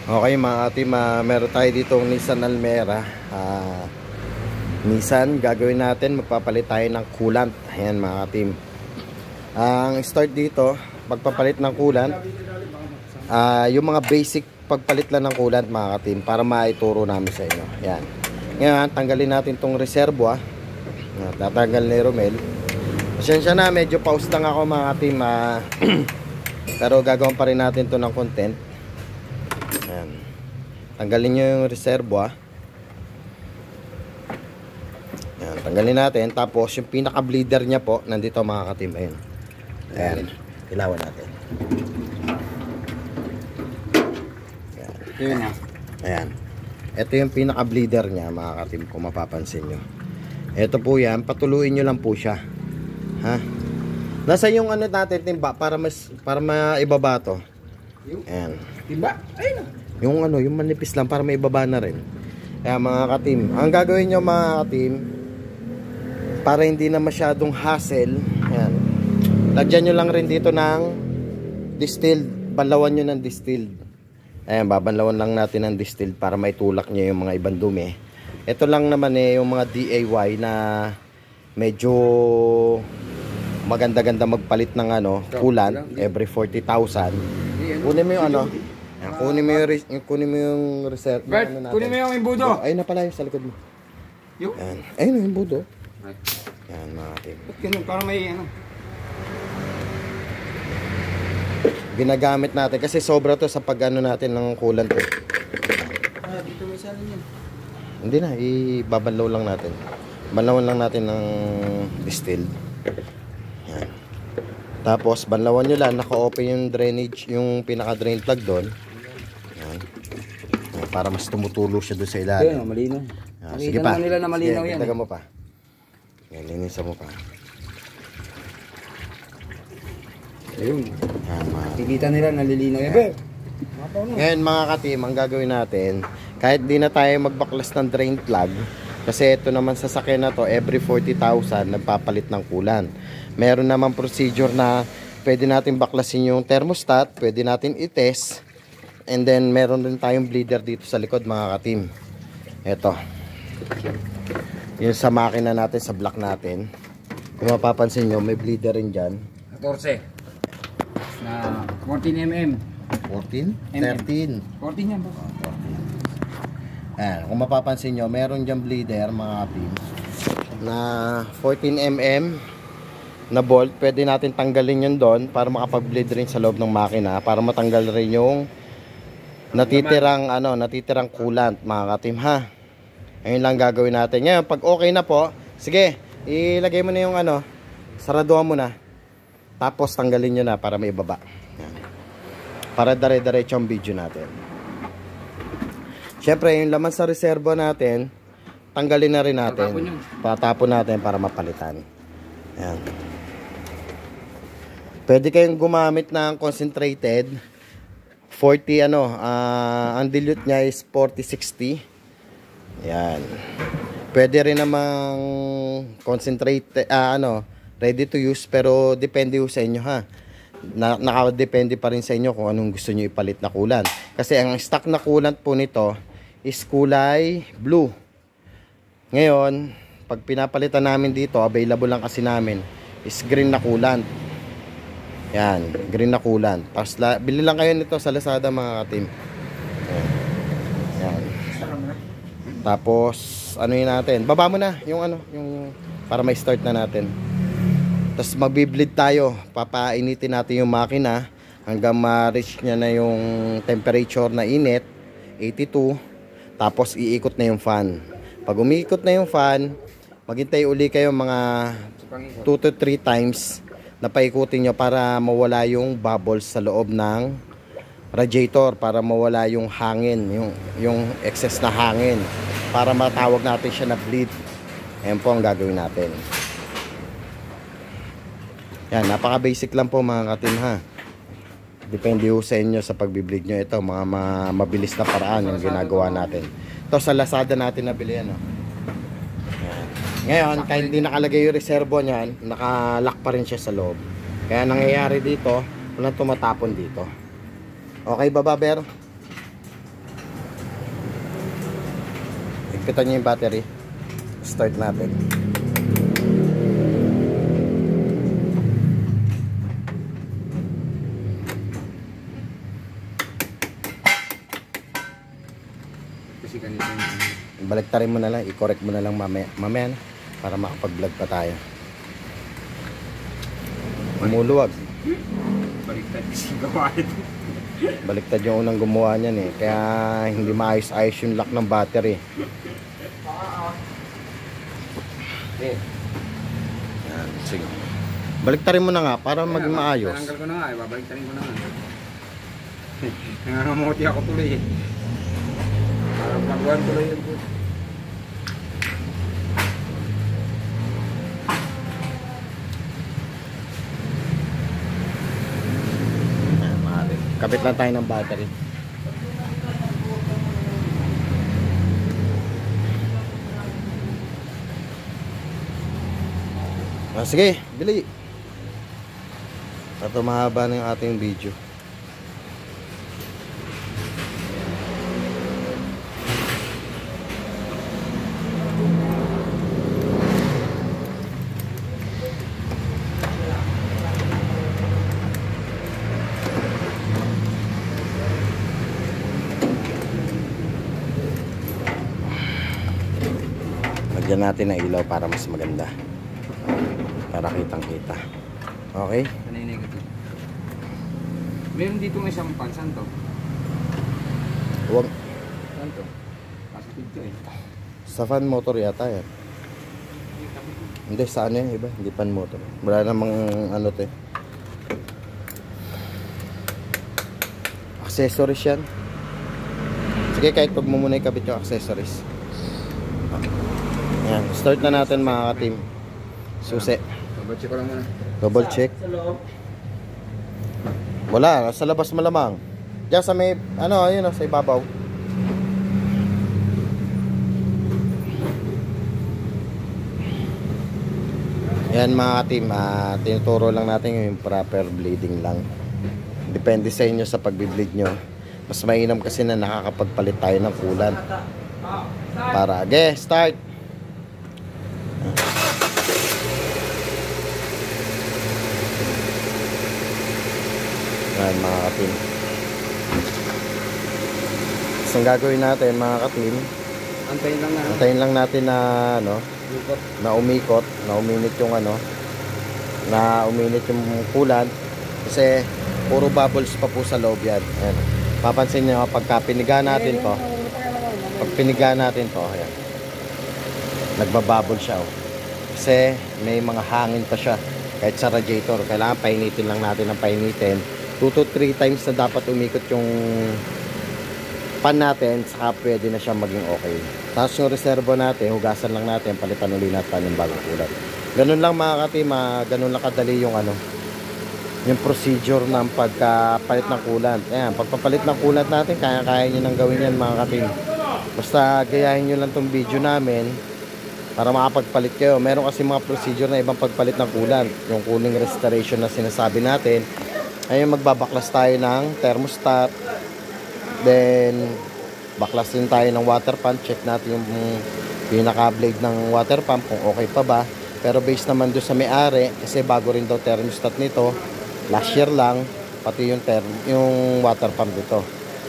Okay mga katim, meron tayo ditong Nissan Almera. Nissan, gagawin natin, magpapalit tayo ng coolant. Ayan mga katim. Ang start dito, pagpapalit ng coolant, yung mga basic pagpalit lang ng coolant mga katim, para maituro namin sa inyo. Ayan. Ngayon, tanggalin natin tong reservoir. Tatanggal ni Romel. Pasensya na, medyo pause lang ako mga katim. Pero gagawin pa rin natin to ng content. Ayan. Tanggalin nyo yung reservoir. Ayan, tanggalin natin. Tapos yung pinaka bleeder nya po, nandito mga katim. Ayan. Ayan. Ilawan natin. Ayan. Ayan. Ito yung pinaka bleeder nya mga katim, kung mapapansin nyo. Ito po yan. Patuluin nyo lang po siya. Ha? Nasa yung ano natin timba para maibaba to. Ayan. Timba? Ayun. Yung ano, yung manipis lang para maibaba na rin. Kaya mga katim, ang gagawin nyo mga katim, para hindi na masyadong hassle, ayan, lagyan nyo lang rin dito ng distilled. Banlawan nyo ng distilled. Ayan, babanlawan lang natin ng distilled para maitulak nyo yung mga ibang dumi. Ito lang naman yung mga DIY na medyo maganda-ganda magpalit ng ano, coolant every 40,000. Kunin mo yung ano, kunin mo yung reserve. Bert, kunin mo yung imbudo. Ayun na pala yung sa likod mo. Ayan. Ayun yung imbudo. Ayan mga katim. Ba't ganun? Parang may ano. Ginagamit natin kasi sobra to sa pag-ano natin ng coolant. Dito may isa rin yan. Hindi na, ibabanlaw lang natin. Banlawan lang natin ng distilled. Ayan. Tapos banlawan nyo lang, naka-open yung drainage, yung pinaka-drain plug doon. Ayan. Ayan, para mas tumutulo siya doon sa ilalim. Ayun, malinaw. Ayan, sige pa. Nila na malinaw sige, yan. Taga mo pa. Ayan, linisan mo pa. Ayun. Ayan, Kikita nila nalilinaw yan. Bert. Ngayon mga katim, ang gagawin natin, kahit di na tayo magbaklas ng drain plug, kasi ito naman sa sasakyan na to, every 40,000 nagpapalit ng coolant. Meron naman procedure na pwede natin baklasin yung thermostat, pwede natin i-test, and then meron din tayong bleeder dito sa likod mga katim. Ito. Yung sa makina natin, sa block natin. Kung mapapansin nyo, may bleeder rin dyan. 14. Na 14 mm. 14? 13. 14 yan ba? Ayan, kung mapapansin nyo, meron dyan bleeder mga katim na 14mm na bolt. Pwede natin tanggalin yun doon para makapag-bleed rin sa loob ng makina, para matanggal rin yung natitirang coolant mga katim ha. Ayun lang gagawin natin. Ngayon, pag okay na po, sige, ilagay mo na yung ano, saraduhan mo na. Tapos tanggalin nyo na para may ibaba. Ayan. Para dire-diretso ang video natin. Siyempre, yung laman sa reservo natin, tanggalin na rin natin. Patapon natin para mapalitan. Ayan. Pwede kayong gumamit ng concentrated 40 ang dilute niya is 40-60. Ayan. Pwede rin namang concentrated ready to use, pero depende sa inyo ha. Nakadepende pa rin sa inyo kung anong gusto nyo ipalit na coolant. Kasi ang stock na coolant po nito is kulay blue. Ngayon, pag pinapalitan namin dito, available lang kasi namin, is green na coolant. Yan, green na coolant. Tapos bili lang kayo nito sa Lazada mga katim. Yan. Tapos ano yun natin? Baba mo na yung yung para may start na natin. Tapos magbi-bleed tayo. Papainitin natin yung makina hanggang ma-reach niya na yung temperature na init, 82. Tapos iikot na yung fan. Pag umiikot na yung fan, maghintay uli kayo mga 2 to 3 times na paikutin nyo para mawala yung bubbles sa loob ng radiator, para mawala yung hangin, yung excess na hangin, para matawag natin siya na bleed. Ayan po ang gagawin natin. Yan, napaka basic lang po mga katim ha. Depende sa inyo sa pagbi-bleed nyo. Ito, mga mabilis na paraan yung ginagawa natin. Ito sa Lazada natin nabili yan. Ngayon, kahit hindi nakalagay yung reservo niyan, nakalock pa rin siya sa loob. Kaya nangyayari dito, walang tumatapon dito. Okay ba, Ber? higpitan nyo yung battery. Start natin. Kasi ganito yung... Baliktarin mo na lang, i-correct mo na lang mamaya na, para makapag-vlog pa tayo. Umuluwag. Baliktad kasi gawa ito. Baliktad yung unang gumawa niyan eh. Kaya hindi maayos-ayos yung lock ng battery. Yan, sige. Baliktarin mo na nga para maging maayos. Tinanggal ko na nga, babaliktarin ko na nga. Nangangamuti ako tuloy eh. Parang pagwan tuloy yun po. Yan, maaari. Kapit lang tayo ng battery. Sige, bili. At mahaba na yung ating video. Lagyan natin ng ilaw para mas maganda. Para kitang-kita. Okay? Ano yung negative? Meron dito may isang pan. Saan to? Huwag. Saan to? Positive to eh. Sa fan motor yata yan. Hindi, sa ano yan, iba? Hindi fan motor. Wala namang ano to eh. Accessories yan. Sige, kahit pag mo muna ikabit yung accessories. Ayan, start na natin mga ka-team. Susi. Double check ko lang muna. Double check. Wala, sa labas malamang. Diyan sa may, ano, ayun o, sa ibabaw. Yan mga team, tinuturo lang natin yung proper bleeding lang. Depende sa inyo sa pagbi-bleed nyo. Mas mainam kasi na nakakapagpalit tayo ng coolant. Para, start! Yan mga ka-team. So, ang gagawin natin mga ka-team, Antayin lang na. antayin lang natin na ano, Lukot. na umikot, na uminit yung ano, na uminit yung coolant kasi puro bubbles pa po sa loob yan. Ayan. Papansin nyo pagka piniga natin to, pag piniga natin to, ayan, nagbabubble siya oh. Kasi may mga hangin pa siya kahit sa radiator. Kailangan painitin lang natin ng painitin 2 to 3 times na dapat umikot yung pan natin, saka pwede na siya maging okay. Tapos yung reservo natin, hugasan lang natin, palitan ulit natin yung bagong coolant. Ganun lang mga ka-team, ganun lang kadali yung ano, yung procedure ng pagkapalit ng coolant. Ayan, pagpapalit ng coolant natin, kaya-kaya nyo nang gawin yan mga ka-team. Basta gayahin nyo lang tong video namin para makapagpalit kayo. Meron kasi mga procedure na ibang pagpalit ng coolant. Yung cooling restoration na sinasabi natin, ayun, magbabaklas tayo ng thermostat. Then, baklas din tayo ng water pump. Check natin yung pinaka-blade ng water pump kung okay pa ba. Pero based naman doon sa may-ari, kasi bago rin daw thermostat nito, last year lang, pati yung water pump dito.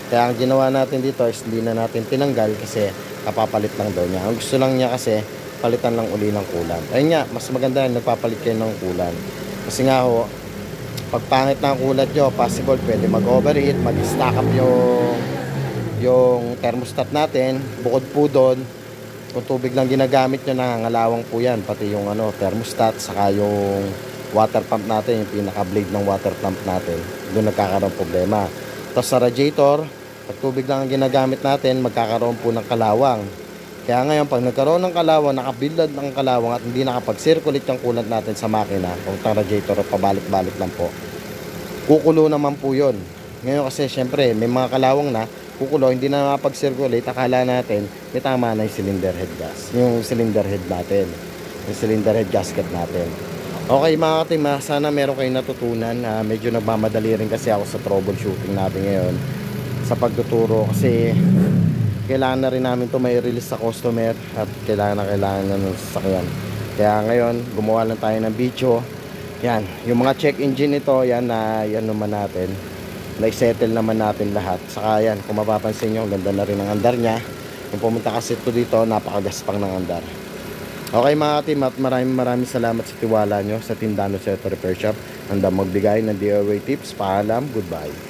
Kaya ang ginawa natin dito is hindi na natin tinanggal kasi kapapalit lang daw niya. Ang gusto lang niya kasi, palitan lang uli ng coolant. Ayun nga, mas maganda yun, nagpapalit kayo ng coolant. Kasi nga ho, pag pangit na ang coolant nyo, possible pwede mag-overheat, mag-stack up yung thermostat natin. Bukod po doon, kung tubig lang ginagamit nyo, nangangalawang po yan, pati yung ano, thermostat, saka yung water pump natin, yung pinaka-blade ng water pump natin, doon nagkakaroon problema. Tapos sa radiator, pag tubig lang ang ginagamit natin, magkakaroon po ng kalawang. Kaya ngayon, pag nagkaroon ng kalawang, nakabilad ng kalawang at hindi nakapag-circulate yung coolant natin sa makina, kung tang radiator, pabalik-balik lang po, kukulo naman po yun. Ngayon kasi, syempre, may mga kalawang na, kukulo, hindi na nakapag-circulate, akala natin, may tama na yung cylinder head gas. Yung cylinder head natin. Yung cylinder head gasket natin. Okay mga ka-team, sana meron kayong natutunan. Medyo nagmamadali rin kasi ako sa troubleshooting natin ngayon. Sa pagtuturo kasi kailangan na rin namin to may release sa customer at kailangan na ng sasakyan. Kaya ngayon gumawa lang tayo ng video. Yan, yung mga check engine ito, yan yan naman natin. Na-settle naman natin lahat. Saka yan, kung mapapansin nyo, ganda na rin ang andar nya. Kung pumunta kasi ito dito, napakagaspang ng andar. Okay mga team, at maraming salamat sa tiwala nyo sa Tindano Seto Repair Shop. Handang magbigay ng DIY tips. Paalam, goodbye.